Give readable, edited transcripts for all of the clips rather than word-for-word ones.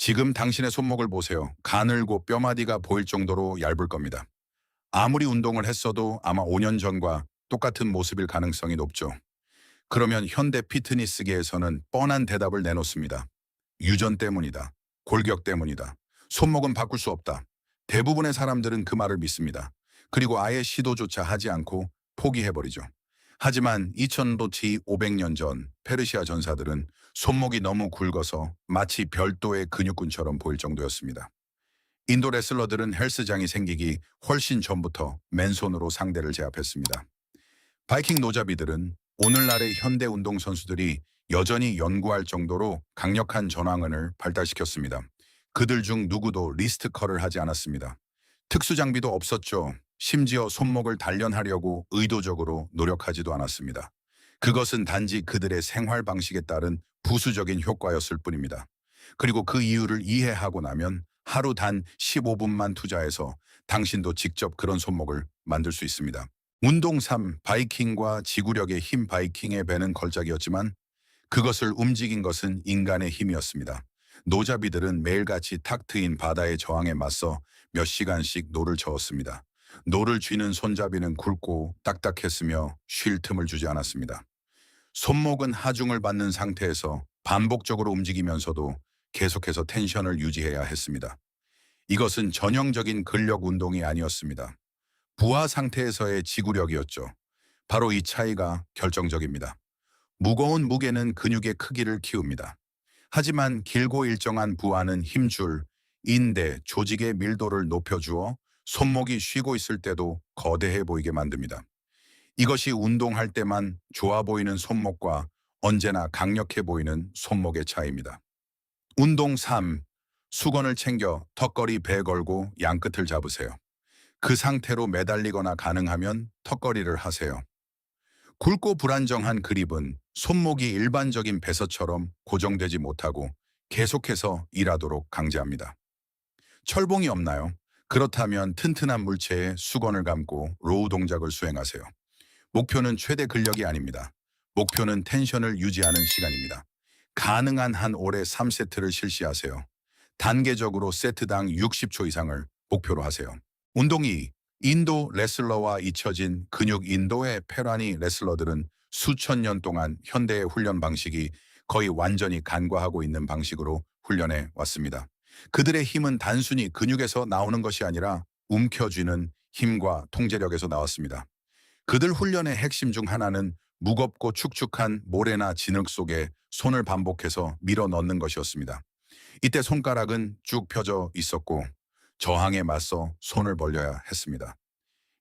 지금 당신의 손목을 보세요. 가늘고 뼈마디가 보일 정도로 얇을 겁니다. 아무리 운동을 했어도 아마 5년 전과 똑같은 모습일 가능성이 높죠. 그러면 현대 피트니스계에서는 뻔한 대답을 내놓습니다. 유전 때문이다. 골격 때문이다. 손목은 바꿀 수 없다. 대부분의 사람들은 그 말을 믿습니다. 그리고 아예 시도조차 하지 않고 포기해버리죠. 하지만 2000도치 500년 전 페르시아 전사들은 손목이 너무 굵어서 마치 별도의 근육군처럼 보일 정도였습니다. 인도 레슬러들은 헬스장이 생기기 훨씬 전부터 맨손으로 상대를 제압했습니다. 바이킹 노자비들은 오늘날의 현대 운동선수들이 여전히 연구할 정도로 강력한 전완근을 발달시켰습니다. 그들 중 누구도 리스트컬을 하지 않았습니다. 특수 장비도 없었죠. 심지어 손목을 단련하려고 의도적으로 노력하지도 않았습니다. 그것은 단지 그들의 생활 방식에 따른 부수적인 효과였을 뿐입니다. 그리고 그 이유를 이해하고 나면 하루 단 15분만 투자해서 당신도 직접 그런 손목을 만들 수 있습니다. 운동 3, 바이킹과 지구력의 힘. 바이킹의 배는 걸작이었지만 그것을 움직인 것은 인간의 힘이었습니다. 노자비들은 매일같이 탁 트인 바다의 저항에 맞서 몇 시간씩 노를 저었습니다. 노를 쥐는 손잡이는 굵고 딱딱했으며 쉴 틈을 주지 않았습니다. 손목은 하중을 받는 상태에서 반복적으로 움직이면서도 계속해서 텐션을 유지해야 했습니다. 이것은 전형적인 근력 운동이 아니었습니다. 부하 상태에서의 지구력이었죠. 바로 이 차이가 결정적입니다. 무거운 무게는 근육의 크기를 키웁니다. 하지만 길고 일정한 부하는 힘줄, 인대, 조직의 밀도를 높여주어 손목이 쉬고 있을 때도 거대해 보이게 만듭니다. 이것이 운동할 때만 좋아 보이는 손목과 언제나 강력해 보이는 손목의 차이입니다. 운동 3. 수건을 챙겨 턱걸이 배 걸고 양끝을 잡으세요. 그 상태로 매달리거나 가능하면 턱걸이를 하세요. 굵고 불안정한 그립은 손목이 일반적인 배서처럼 고정되지 못하고 계속해서 일하도록 강제합니다. 철봉이 없나요? 그렇다면 튼튼한 물체에 수건을 감고 로우 동작을 수행하세요. 목표는 최대 근력이 아닙니다. 목표는 텐션을 유지하는 시간입니다. 가능한 한 올해 3세트를 실시하세요. 단계적으로 세트당 60초 이상을 목표로 하세요. 운동 2. 인도 레슬러와 잊혀진 근육. 인도의 페라니 레슬러들은 수천 년 동안 현대의 훈련 방식이 거의 완전히 간과하고 있는 방식으로 훈련해 왔습니다. 그들의 힘은 단순히 근육에서 나오는 것이 아니라 움켜쥐는 힘과 통제력에서 나왔습니다. 그들 훈련의 핵심 중 하나는 무겁고 축축한 모래나 진흙 속에 손을 반복해서 밀어 넣는 것이었습니다. 이때 손가락은 쭉 펴져 있었고 저항에 맞서 손을 벌려야 했습니다.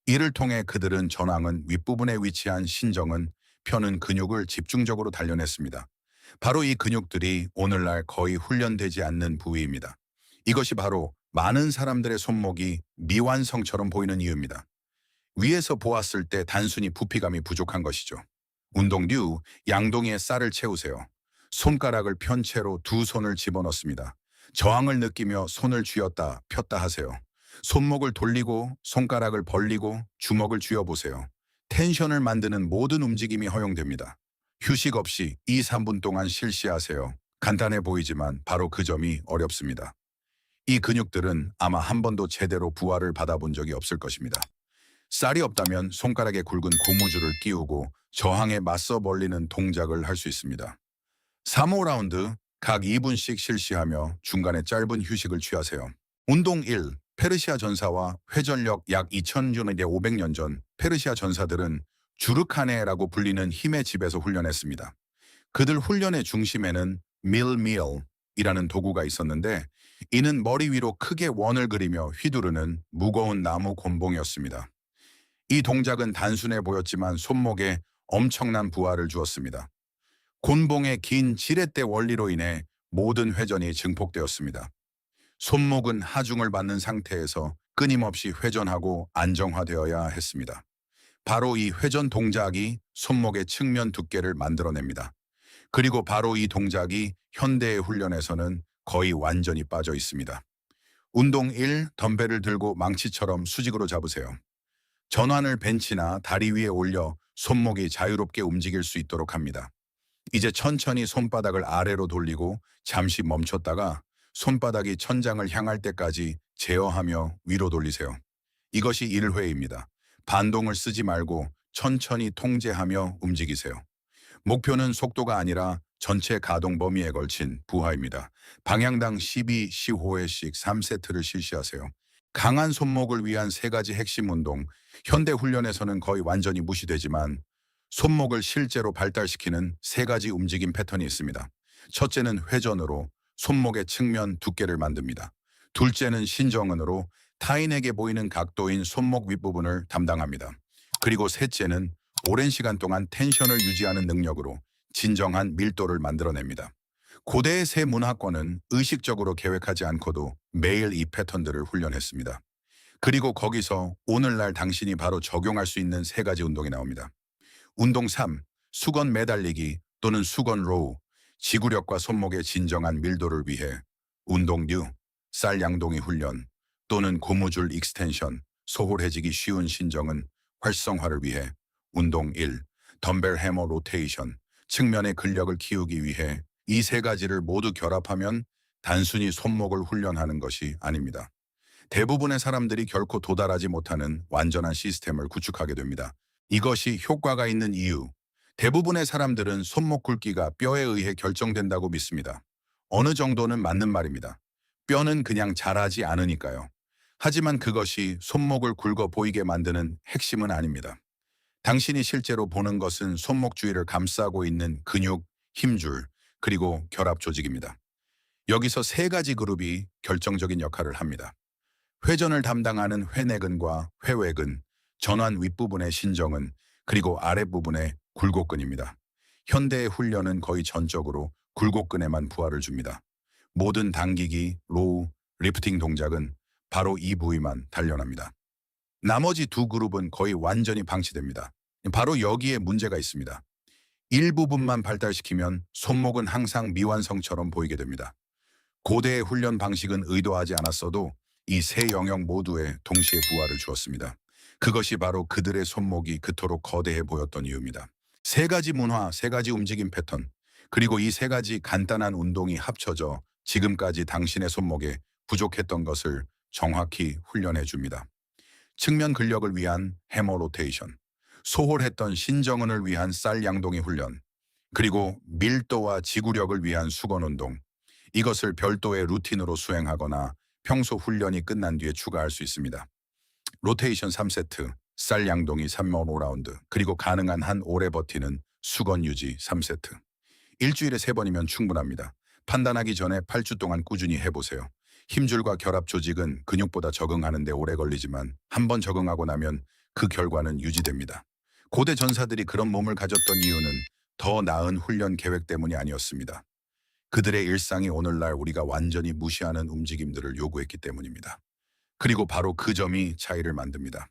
이를 통해 그들은 전왕은 윗부분에 위치한 신정은 펴는 근육을 집중적으로 단련했습니다. 바로 이 근육들이 오늘날 거의 훈련되지 않는 부위입니다. 이것이 바로 많은 사람들의 손목이 미완성처럼 보이는 이유입니다. 위에서 보았을 때 단순히 부피감이 부족한 것이죠. 운동 류, 양동이에 쌀을 채우세요. 손가락을 편 채로 두 손을 집어넣습니다. 저항을 느끼며 손을 쥐었다 폈다 하세요. 손목을 돌리고 손가락을 벌리고 주먹을 쥐어보세요. 텐션을 만드는 모든 움직임이 허용됩니다. 휴식 없이 2, 3분 동안 실시하세요. 간단해 보이지만 바로 그 점이 어렵습니다. 이 근육들은 아마 한 번도 제대로 부하를 받아본 적이 없을 것입니다. 쌀이 없다면 손가락에 굵은 고무줄을 끼우고 저항에 맞서 벌리는 동작을 할 수 있습니다. 3-5라운드 각 2분씩 실시하며 중간에 짧은 휴식을 취하세요. 운동 1. 페르시아 전사와 회전력. 약 2000년에 500년 전 페르시아 전사들은 주르카네라고 불리는 힘의 집에서 훈련했습니다. 그들 훈련의 중심에는 밀이라는 도구가 있었는데 이는 머리 위로 크게 원을 그리며 휘두르는 무거운 나무 곤봉이었습니다. 이 동작은 단순해 보였지만 손목에 엄청난 부하를 주었습니다. 곤봉의 긴 지렛대 원리로 인해 모든 회전이 증폭되었습니다. 손목은 하중을 받는 상태에서 끊임없이 회전하고 안정화되어야 했습니다. 바로 이 회전 동작이 손목의 측면 두께를 만들어냅니다. 그리고 바로 이 동작이 현대의 훈련에서는 거의 완전히 빠져 있습니다. 운동 1. 덤벨을 들고 망치처럼 수직으로 잡으세요. 전환을 벤치나 다리 위에 올려 손목이 자유롭게 움직일 수 있도록 합니다. 이제 천천히 손바닥을 아래로 돌리고 잠시 멈췄다가 손바닥이 천장을 향할 때까지 제어하며 위로 돌리세요. 이것이 1회입니다. 반동을 쓰지 말고 천천히 통제하며 움직이세요. 목표는 속도가 아니라 전체 가동 범위에 걸친 부하입니다. 방향당 12, 15회씩 3세트를 실시하세요. 강한 손목을 위한 3가지 핵심 운동, 현대 훈련에서는 거의 완전히 무시되지만 손목을 실제로 발달시키는 3가지 움직임 패턴이 있습니다. 첫째는 회전으로 손목의 측면 두께를 만듭니다. 둘째는 신정은으로 타인에게 보이는 각도인 손목 윗부분을 담당합니다. 그리고 셋째는 오랜 시간 동안 텐션을 유지하는 능력으로 진정한 밀도를 만들어냅니다. 고대의 새 문화권은 의식적으로 계획하지 않고도 매일 이 패턴들을 훈련했습니다. 그리고 거기서 오늘날 당신이 바로 적용할 수 있는 3가지 운동이 나옵니다. 운동 3. 수건 매달리기 또는 수건 로우. 지구력과 손목의 진정한 밀도를 위해. 운동 6. 쌀 양동이 훈련 또는 고무줄 익스텐션. 소홀해지기 쉬운 신정은 활성화를 위해. 운동 1. 덤벨 해머 로테이션. 측면의 근력을 키우기 위해. 이 3가지를 모두 결합하면 단순히 손목을 훈련하는 것이 아닙니다. 대부분의 사람들이 결코 도달하지 못하는 완전한 시스템을 구축하게 됩니다. 이것이 효과가 있는 이유. 대부분의 사람들은 손목 굵기가 뼈에 의해 결정된다고 믿습니다. 어느 정도는 맞는 말입니다. 뼈는 그냥 자라지 않으니까요. 하지만 그것이 손목을 굵어 보이게 만드는 핵심은 아닙니다. 당신이 실제로 보는 것은 손목 주위를 감싸고 있는 근육, 힘줄, 그리고 결합 조직입니다. 여기서 3가지 그룹이 결정적인 역할을 합니다. 회전을 담당하는 회내근과 회외근, 전완 윗부분의 신정은, 그리고 아랫부분의 굴곡근입니다. 현대의 훈련은 거의 전적으로 굴곡근에만 부하를 줍니다. 모든 당기기, 로우, 리프팅 동작은 바로 이 부위만 단련합니다. 나머지 2 그룹은 거의 완전히 방치됩니다. 바로 여기에 문제가 있습니다. 일부분만 발달시키면 손목은 항상 미완성처럼 보이게 됩니다. 고대의 훈련 방식은 의도하지 않았어도 이 3 영역 모두에 동시에 부하를 주었습니다. 그것이 바로 그들의 손목이 그토록 거대해 보였던 이유입니다. 3가지 문화, 3가지 움직임 패턴, 그리고 이 3가지 간단한 운동이 합쳐져 지금까지 당신의 손목에 부족했던 것을 정확히 훈련해 줍니다. 측면 근력을 위한 해머 로테이션, 소홀했던 신정은을 위한 쌀 양동이 훈련, 그리고 밀도와 지구력을 위한 수건 운동. 이것을 별도의 루틴으로 수행하거나 평소 훈련이 끝난 뒤에 추가할 수 있습니다. 로테이션 3세트, 쌀 양동이 3번 5라운드, 그리고 가능한 한 오래 버티는 수건 유지 3세트. 일주일에 3번이면 충분합니다. 판단하기 전에 8주 동안 꾸준히 해보세요. 힘줄과 결합 조직은 근육보다 적응하는 데 오래 걸리지만 한 번 적응하고 나면 그 결과는 유지됩니다. 고대 전사들이 그런 몸을 가졌던 이유는 더 나은 훈련 계획 때문이 아니었습니다. 그들의 일상이 오늘날 우리가 완전히 무시하는 움직임들을 요구했기 때문입니다. 그리고 바로 그 점이 차이를 만듭니다.